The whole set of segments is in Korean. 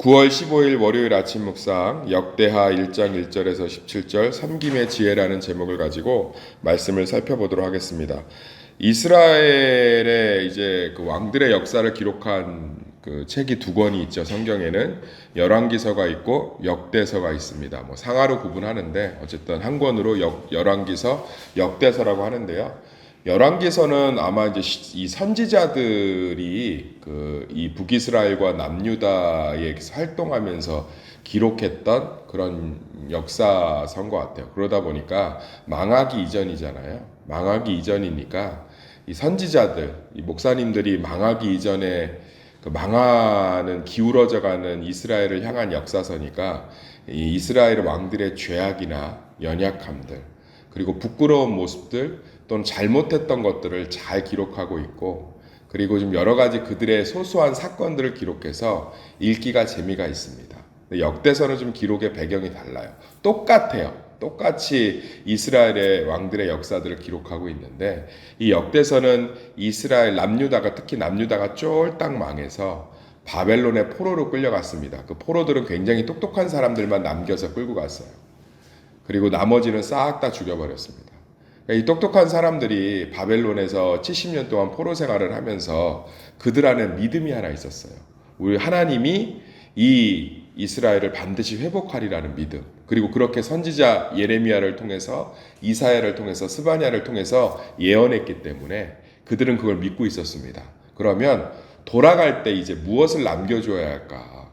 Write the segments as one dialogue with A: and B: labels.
A: 9월 15일 월요일 아침 묵상 역대하 1장 1절에서 17절 섬김의 지혜라는 제목을 가지고 말씀을 살펴보도록 하겠습니다. 이스라엘의 이제 그 왕들의 역사를 기록한 그 책이 두 권이 있죠. 성경에는 열왕기서가 있고 역대서가 있습니다. 뭐 상하로 구분하는데 어쨌든 한 권으로 열왕기서, 역대서라고 하는데요. 열왕기서는 아마 이제 이 선지자들이 그 이 북이스라엘과 남유다에 활동하면서 기록했던 그런 역사서인 것 같아요. 그러다 보니까 망하기 이전이잖아요. 망하기 이전이니까 이 선지자들, 이 목사님들이 망하기 이전에 그 망하는 기울어져가는 이스라엘을 향한 역사서니까 이 이스라엘 왕들의 죄악이나 연약함들 그리고 부끄러운 모습들 또는 잘못했던 것들을 잘 기록하고 있고 그리고 좀 여러 가지 그들의 소소한 사건들을 기록해서 읽기가 재미가 있습니다. 역대서는 좀 기록의 배경이 달라요. 똑같아요. 똑같이 이스라엘의 왕들의 역사들을 기록하고 있는데 이 역대서는 이스라엘 남유다가 특히 남유다가 쫄딱 망해서 바벨론의 포로로 끌려갔습니다. 그 포로들은 굉장히 똑똑한 사람들만 남겨서 끌고 갔어요. 그리고 나머지는 싹 다 죽여버렸습니다. 이 똑똑한 사람들이 바벨론에서 70년 동안 포로 생활을 하면서 그들 안에 믿음이 하나 있었어요. 우리 하나님이 이 이스라엘을 반드시 회복하리라는 믿음. 그리고 그렇게 선지자 예레미야를 통해서 이사야를 통해서 스바냐를 통해서 예언했기 때문에 그들은 그걸 믿고 있었습니다. 그러면 돌아갈 때 이제 무엇을 남겨줘야 할까?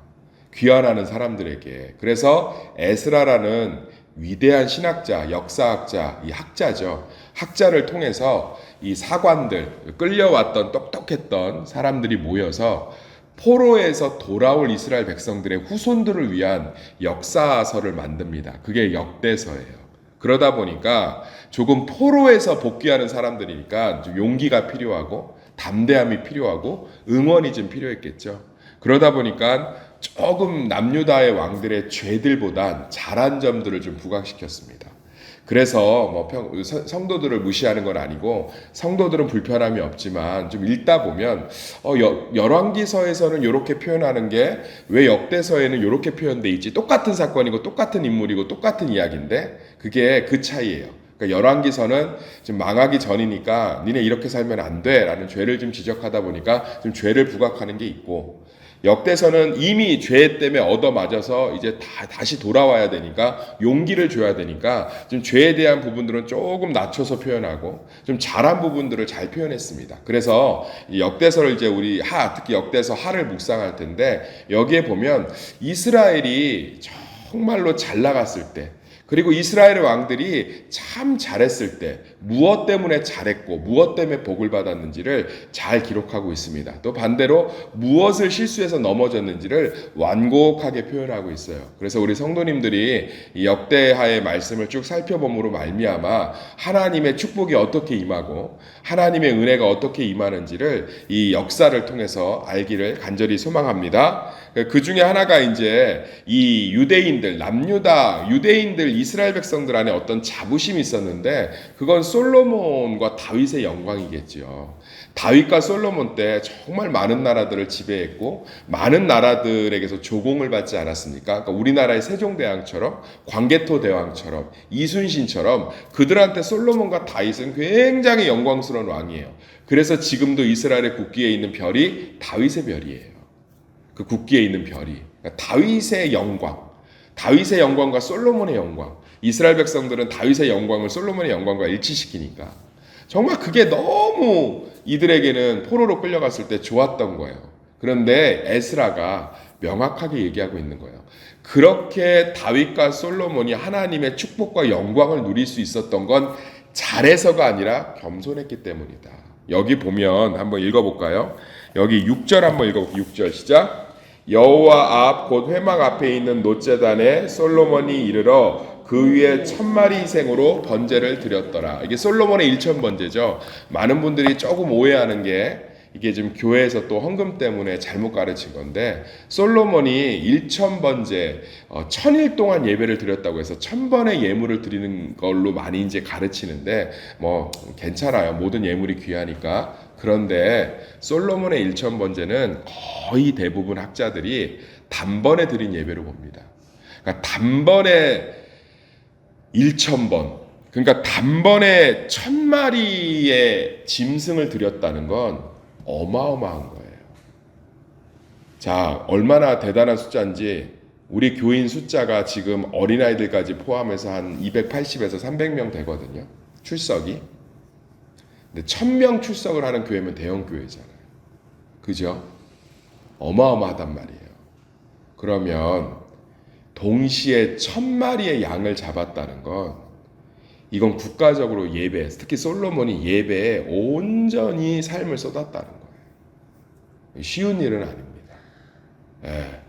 A: 귀환하는 사람들에게. 그래서 에스라라는 위대한 신학자, 역사학자, 이 학자죠. 학자를 통해서 이 사관들, 끌려왔던 똑똑했던 사람들이 모여서 포로에서 돌아올 이스라엘 백성들의 후손들을 위한 역사서를 만듭니다. 그게 역대서예요. 그러다 보니까 조금 포로에서 복귀하는 사람들이니까 용기가 필요하고 담대함이 필요하고 응원이 좀 필요했겠죠. 그러다 보니까 조금 남유다의 왕들의 죄들보단 잘한 점들을 좀 부각시켰습니다. 그래서 뭐 성도들을 무시하는 건 아니고 성도들은 불편함이 없지만 좀 읽다 보면 열왕기서에서는 이렇게 표현하는 게 왜 역대서에는 이렇게 표현돼 있지? 똑같은 사건이고 똑같은 인물이고 똑같은 이야기인데 그게 그 차이예요. 그러니까 열왕기서는 지금 망하기 전이니까 니네 이렇게 살면 안 돼라는 죄를 좀 지적하다 보니까 좀 죄를 부각하는 게 있고 역대서는 이미 죄 때문에 얻어맞아서 이제 다시 돌아와야 되니까 용기를 줘야 되니까 좀 죄에 대한 부분들은 조금 낮춰서 표현하고 좀 잘한 부분들을 잘 표현했습니다. 그래서 역대서를 이제 우리 특히 역대서 하를 묵상할 텐데 여기에 보면 이스라엘이 정말로 잘 나갔을 때 그리고 이스라엘의 왕들이 참 잘했을 때 무엇 때문에 잘했고 무엇 때문에 복을 받았는지를 잘 기록하고 있습니다. 또 반대로 무엇을 실수해서 넘어졌는지를 완곡하게 표현하고 있어요. 그래서 우리 성도님들이 이 역대하의 말씀을 쭉 살펴봄으로 말미암아 하나님의 축복이 어떻게 임하고 하나님의 은혜가 어떻게 임하는지를 이 역사를 통해서 알기를 간절히 소망합니다. 그 중에 하나가 이제 이 유대인들, 남유다 유대인들 이스라엘 백성들 안에 어떤 자부심이 있었는데 그건 솔로몬과 다윗의 영광이겠지요. 다윗과 솔로몬 때 정말 많은 나라들을 지배했고 많은 나라들에게서 조공을 받지 않았습니까? 그러니까 우리나라의 세종대왕처럼 광개토 대왕처럼 이순신처럼 그들한테 솔로몬과 다윗은 굉장히 영광스러운 왕이에요. 그래서 지금도 이스라엘의 국기에 있는 별이 다윗의 별이에요. 그 국기에 있는 별이 그러니까 다윗의 영광과 솔로몬의 영광. 이스라엘 백성들은 다윗의 영광을 솔로몬의 영광과 일치시키니까 정말 그게 너무 이들에게는 포로로 끌려갔을 때 좋았던 거예요. 그런데 에스라가 명확하게 얘기하고 있는 거예요. 그렇게 다윗과 솔로몬이 하나님의 축복과 영광을 누릴 수 있었던 건 잘해서가 아니라 겸손했기 때문이다. 여기 보면 한번 읽어볼까요? 여기 6절 한번 읽어볼게요. 6절 시작. 여호와 앞 곧 회막 앞에 있는 놋제단에 솔로몬이 이르러 그 위에 1000마리 희생으로 번제를 드렸더라. 이게 솔로몬의 일천번제죠. 많은 분들이 조금 오해하는 게 이게 지금 교회에서 또 헌금 때문에 잘못 가르친 건데 솔로몬이 일천번제 1000일 동안 예배를 드렸다고 해서 1000번의 예물을 드리는 걸로 많이 이제 가르치는데 뭐 괜찮아요. 모든 예물이 귀하니까. 그런데 솔로몬의 일천번제는 거의 대부분 학자들이 단번에 드린 예배로 봅니다. 그러니까 단번에 1,000번, 그러니까 단번에 1,000마리의 짐승을 드렸다는 건 어마어마한 거예요. 자, 얼마나 대단한 숫자인지 우리 교인 숫자가 지금 어린아이들까지 포함해서 한 280에서 300명 되거든요. 출석이. 근데 1,000명 출석을 하는 교회면 대형 교회잖아요. 그죠? 어마어마하단 말이에요. 그러면 동시에 1,000마리의 양을 잡았다는 건 이건 국가적으로 예배, 특히 솔로몬이 예배에 온전히 삶을 쏟았다는 거예요. 쉬운 일은 아닙니다. 예.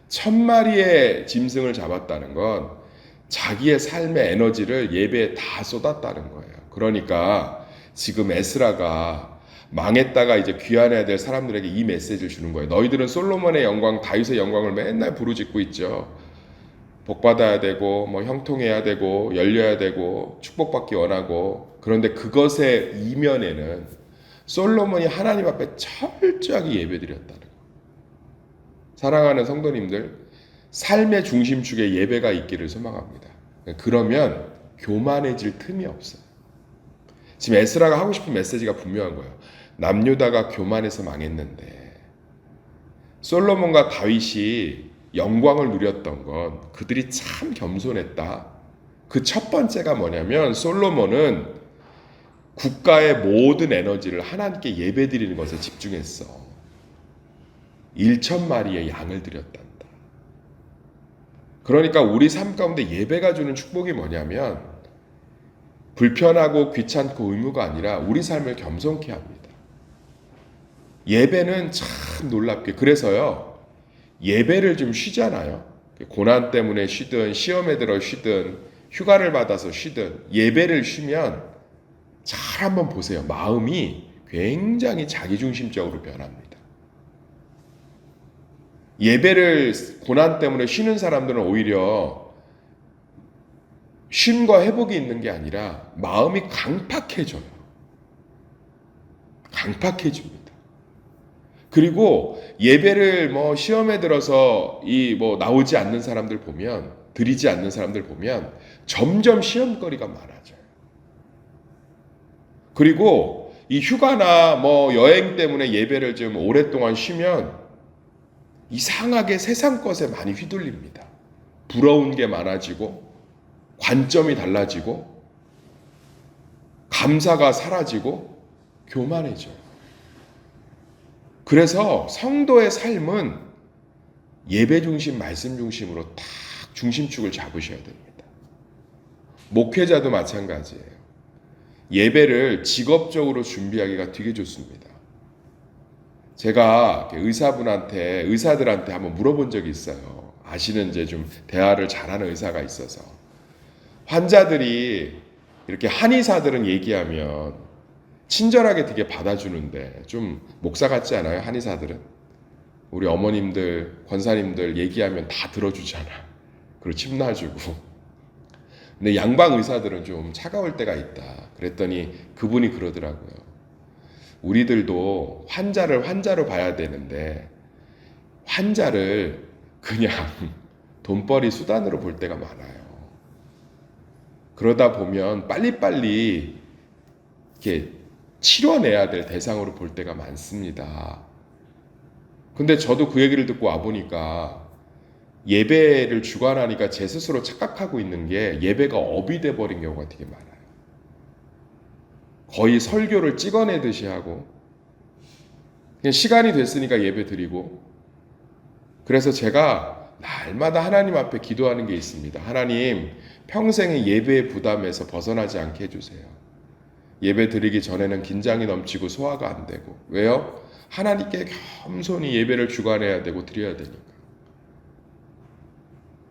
A: 1,000마리의 짐승을 잡았다는 건 자기의 삶의 에너지를 예배에 다 쏟았다는 거예요. 그러니까 지금 에스라가 망했다가 이제 귀환해야 될 사람들에게 이 메시지를 주는 거예요. 너희들은 솔로몬의 영광, 다윗의 영광을 맨날 부르짖고 있죠. 복받아야 되고 뭐 형통해야 되고 열려야 되고 축복받기 원하고, 그런데 그것의 이면에는 솔로몬이 하나님 앞에 철저하게 예배드렸다는 거예요. 사랑하는 성도님들, 삶의 중심축에 예배가 있기를 소망합니다. 그러면 교만해질 틈이 없어요. 지금 에스라가 하고 싶은 메시지가 분명한 거예요. 남유다가 교만해서 망했는데 솔로몬과 다윗이 영광을 누렸던 건 그들이 참 겸손했다. 그 첫 번째가 뭐냐면 솔로몬은 국가의 모든 에너지를 하나님께 예배드리는 것에 집중했어. 1,000마리의 양을 드렸단다. 그러니까 우리 삶 가운데 예배가 주는 축복이 뭐냐면 불편하고 귀찮고 의무가 아니라 우리 삶을 겸손케 합니다. 예배는 참 놀랍게, 그래서요 예배를 좀 쉬잖아요. 고난 때문에 쉬든 시험에 들어 쉬든 휴가를 받아서 쉬든 예배를 쉬면 잘 한번 보세요. 마음이 굉장히 자기중심적으로 변합니다. 예배를 고난 때문에 쉬는 사람들은 오히려 쉼과 회복이 있는 게 아니라 마음이 강팍해져요. 강팍해집니다. 그리고 예배를 뭐 시험에 들어서 나오지 않는 사람들 보면, 드리지 않는 사람들 보면 점점 시험거리가 많아져요. 그리고 이 휴가나 뭐 여행 때문에 예배를 좀 오랫동안 쉬면 이상하게 세상 것에 많이 휘둘립니다. 부러운 게 많아지고 관점이 달라지고 감사가 사라지고 교만해져요. 그래서 성도의 삶은 예배 중심, 말씀 중심으로 딱 중심축을 잡으셔야 됩니다. 목회자도 마찬가지예요. 예배를 직업적으로 준비하기가 되게 좋습니다. 제가 의사들한테 한번 물어본 적이 있어요. 아시는 이제 좀 대화를 잘하는 의사가 있어서, 환자들이 이렇게 한의사들은 얘기하면 친절하게 되게 받아주는데 좀 목사 같지 않아요? 한의사들은 우리 어머님들, 권사님들 얘기하면 다 들어주잖아. 그리고 침 놔주고. 근데 양방 의사들은 좀 차가울 때가 있다. 그랬더니 그분이 그러더라고요. 우리들도 환자를 환자로 봐야 되는데 환자를 그냥 돈벌이 수단으로 볼 때가 많아요. 그러다 보면 빨리빨리 이렇게 치료내야 될 대상으로 볼 때가 많습니다. 근데 저도 그 얘기를 듣고 와보니까 예배를 주관하니까 제 스스로 착각하고 있는 게 예배가 업이 돼버린 경우가 되게 많아요. 거의 설교를 찍어내듯이 하고 그냥 시간이 됐으니까 예배 드리고. 그래서 제가 날마다 하나님 앞에 기도하는 게 있습니다. 하나님, 평생의 예배의 부담에서 벗어나지 않게 해주세요. 예배 드리기 전에는 긴장이 넘치고 소화가 안 되고. 왜요? 하나님께 겸손히 예배를 주관해야 되고 드려야 되니까.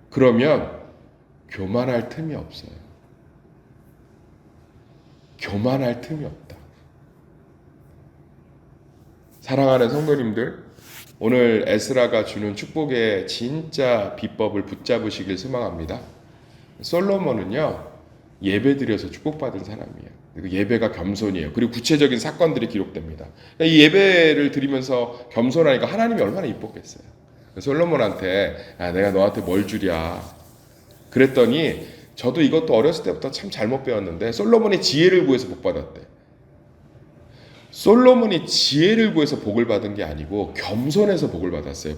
A: 그러면 교만할 틈이 없어요. 교만할 틈이 없다. 사랑하는 성도님들, 오늘 에스라가 주는 축복의 진짜 비법을 붙잡으시길 소망합니다. 솔로몬은요, 예배 드려서 축복받은 사람이에요. 그리고 예배가 겸손이에요. 그리고 구체적인 사건들이 기록됩니다. 이 예배를 드리면서 겸손하니까 하나님이 얼마나 이뻤겠어요. 솔로몬한테 내가 너한테 뭘 주랴. 그랬더니 저도 이것도 어렸을 때부터 참 잘못 배웠는데 솔로몬이 지혜를 구해서 복 받았대. 솔로몬이 지혜를 구해서 복을 받은 게 아니고 겸손해서 복을 받았어요.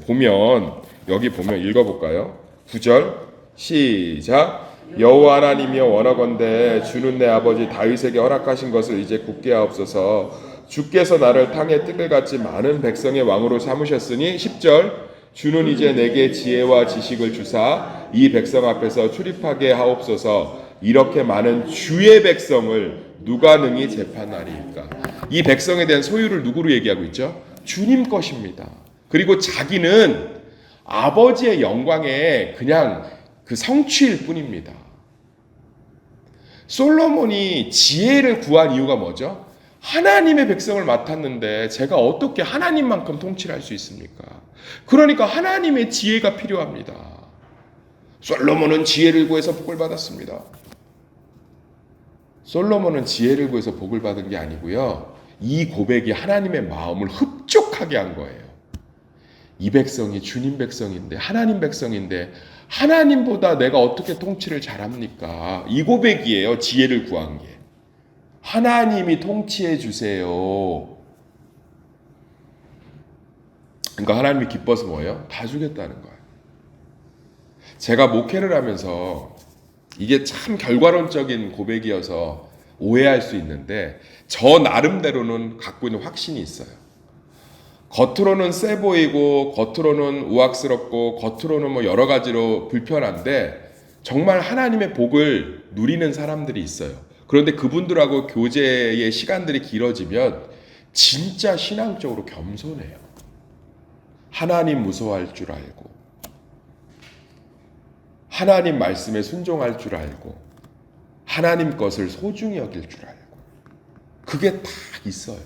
A: 여기 보면 읽어볼까요? 9절 시작. 여호와 하나님이여 원하건대 주는 내 아버지 다윗에게 허락하신 것을 이제 굳게 하옵소서. 주께서 나를 땅의 뜰같이 많은 백성의 왕으로 삼으셨으니 10절 주는 이제 내게 지혜와 지식을 주사 이 백성 앞에서 출입하게 하옵소서. 이렇게 많은 주의 백성을 누가 능히 재판하리이까. 이 백성에 대한 소유를 누구로 얘기하고 있죠? 주님 것입니다. 그리고 자기는 아버지의 영광에 그냥 그 성취일 뿐입니다. 솔로몬이 지혜를 구한 이유가 뭐죠? 하나님의 백성을 맡았는데 제가 어떻게 하나님만큼 통치를 할 수 있습니까? 그러니까 하나님의 지혜가 필요합니다. 솔로몬은 지혜를 구해서 복을 받았습니다. 솔로몬은 지혜를 구해서 복을 받은 게 아니고요. 이 고백이 하나님의 마음을 흡족하게 한 거예요. 이 백성이 주님 백성인데 하나님 백성인데 하나님보다 내가 어떻게 통치를 잘합니까? 이 고백이에요. 지혜를 구한 게. 하나님이 통치해 주세요. 그러니까 하나님이 기뻐서 뭐예요? 다 주겠다는 거예요. 제가 목회를 하면서 이게 참 결과론적인 고백이어서 오해할 수 있는데 저 나름대로는 갖고 있는 확신이 있어요. 겉으로는 세 보이고 겉으로는 우악스럽고 겉으로는 뭐 여러 가지로 불편한데 정말 하나님의 복을 누리는 사람들이 있어요. 그런데 그분들하고 교제의 시간들이 길어지면 진짜 신앙적으로 겸손해요. 하나님 무서워할 줄 알고 하나님 말씀에 순종할 줄 알고 하나님 것을 소중히 여길 줄 알고 그게 다 있어요.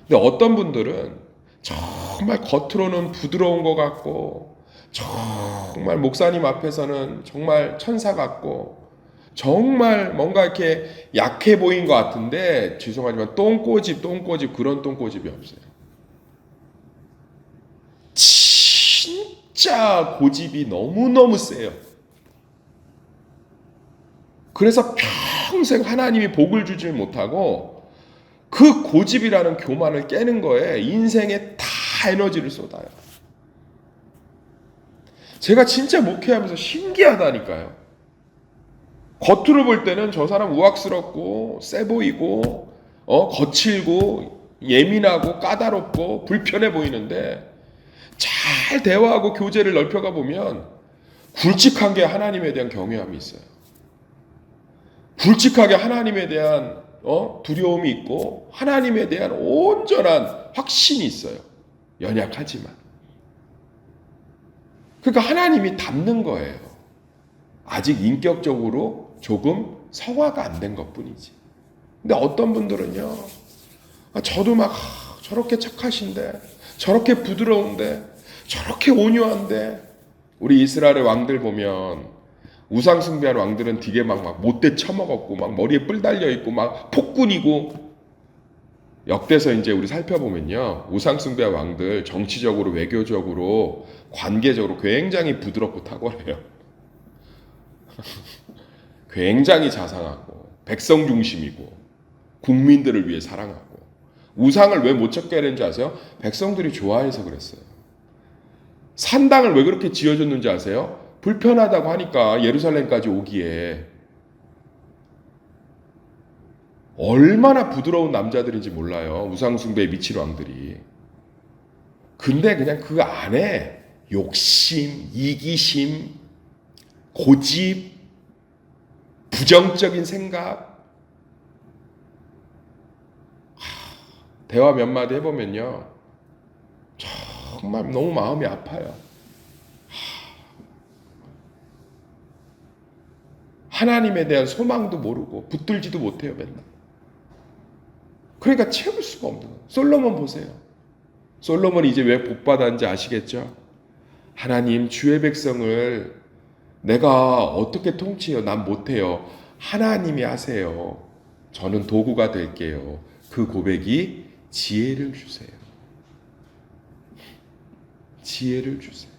A: 근데 어떤 분들은 정말 겉으로는 부드러운 것 같고 정말 목사님 앞에서는 정말 천사 같고 정말 뭔가 이렇게 약해 보인 것 같은데 죄송하지만 똥꼬집 그런 똥꼬집이 없어요. 진짜 고집이 너무너무 세요. 그래서 평생 하나님이 복을 주지 못하고 그 고집이라는 교만을 깨는 거에 인생에 다 에너지를 쏟아요. 제가 진짜 목회하면서 신기하다니까요. 겉으로 볼 때는 저 사람 우악스럽고 세 보이고 거칠고 예민하고 까다롭고 불편해 보이는데 잘 대화하고 교제를 넓혀가 보면 굵직한 게 하나님에 대한 경외함이 있어요. 굵직하게 하나님에 대한 두려움이 있고 하나님에 대한 온전한 확신이 있어요. 연약하지만. 그러니까 하나님이 닮는 거예요. 아직 인격적으로 조금 성화가 안 된 것뿐이지. 근데 어떤 분들은요. 저도 막 저렇게 착하신데 저렇게 부드러운데 저렇게 온유한데 우리 이스라엘의 왕들 보면 우상 숭배한 왕들은 되게 막 못돼 처먹었고 막 머리에 뿔 달려 있고 막 폭군이고 역대서 이제 우리 살펴보면요 우상 숭배한 왕들 정치적으로 외교적으로 관계적으로 굉장히 부드럽고 탁월해요. 굉장히 자상하고 백성 중심이고 국민들을 위해 사랑하고 우상을 왜 못 찾게 하는지 아세요? 백성들이 좋아해서 그랬어요. 산당을 왜 그렇게 지어줬는지 아세요? 불편하다고 하니까 예루살렘까지 오기에. 얼마나 부드러운 남자들인지 몰라요. 우상숭배에 미친 왕들이. 근데 그냥 그 안에 욕심, 이기심, 고집, 부정적인 생각. 대화 몇 마디 해보면요. 정말 너무 마음이 아파요. 하나님에 대한 소망도 모르고 붙들지도 못해요, 맨날. 그러니까 채울 수가 없는 거예요. 솔로몬 보세요. 솔로몬이 이제 왜 복받았는지 아시겠죠? 하나님 주의 백성을 내가 어떻게 통치해요? 난 못해요. 하나님이 하세요. 저는 도구가 될게요. 그 고백이 지혜를 주세요. 지혜를 주세요.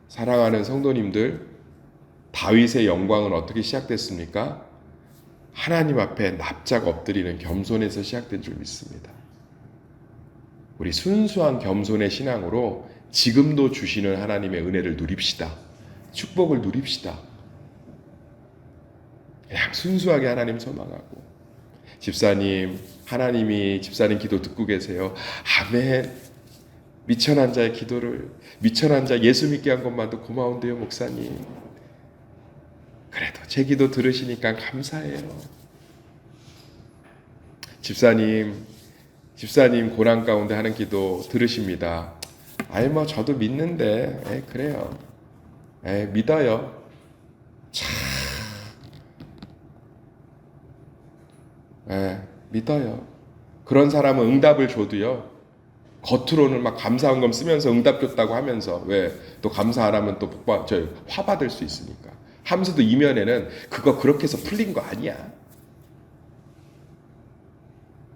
A: 사랑하는 성도님들, 다윗의 영광은 어떻게 시작됐습니까? 하나님 앞에 납작 엎드리는 겸손에서 시작된 줄 믿습니다. 우리 순수한 겸손의 신앙으로 지금도 주시는 하나님의 은혜를 누립시다. 축복을 누립시다. 그냥 순수하게 하나님 소망하고, 집사님, 하나님이 집사님 기도 듣고 계세요. 아멘. 미천한 자의 기도를, 미천한 자 예수 믿게 한 것만도 고마운데요, 목사님. 그래도 제 기도 들으시니까 감사해요. 집사님 고난 가운데 하는 기도 들으십니다. 아이 뭐 저도 믿는데, 그래요. 믿어요. 참, 믿어요. 그런 사람은 응답을 줘도요, 겉으로는 막 감사한금 쓰면서 응답 줬다고 하면서, 왜 또 감사 안 하면 또 화 받을 수 있으니까 하면서도 이면에는 그거 그렇게 해서 풀린 거 아니야.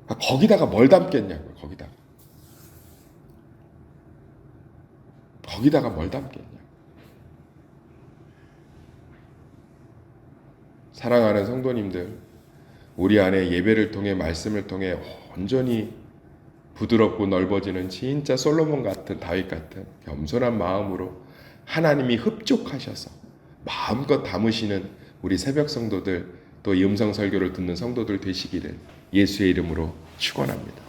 A: 거기다가 뭘 담겠냐고요. 거기다가 뭘 담겠냐. 사랑하는 성도님들, 우리 안에 예배를 통해, 말씀을 통해 온전히 부드럽고 넓어지는 진짜 솔로몬 같은, 다윗 같은 겸손한 마음으로 하나님이 흡족하셔서 마음껏 담으시는 우리 새벽 성도들, 또 이 음성 설교를 듣는 성도들 되시기를 예수의 이름으로 축원합니다.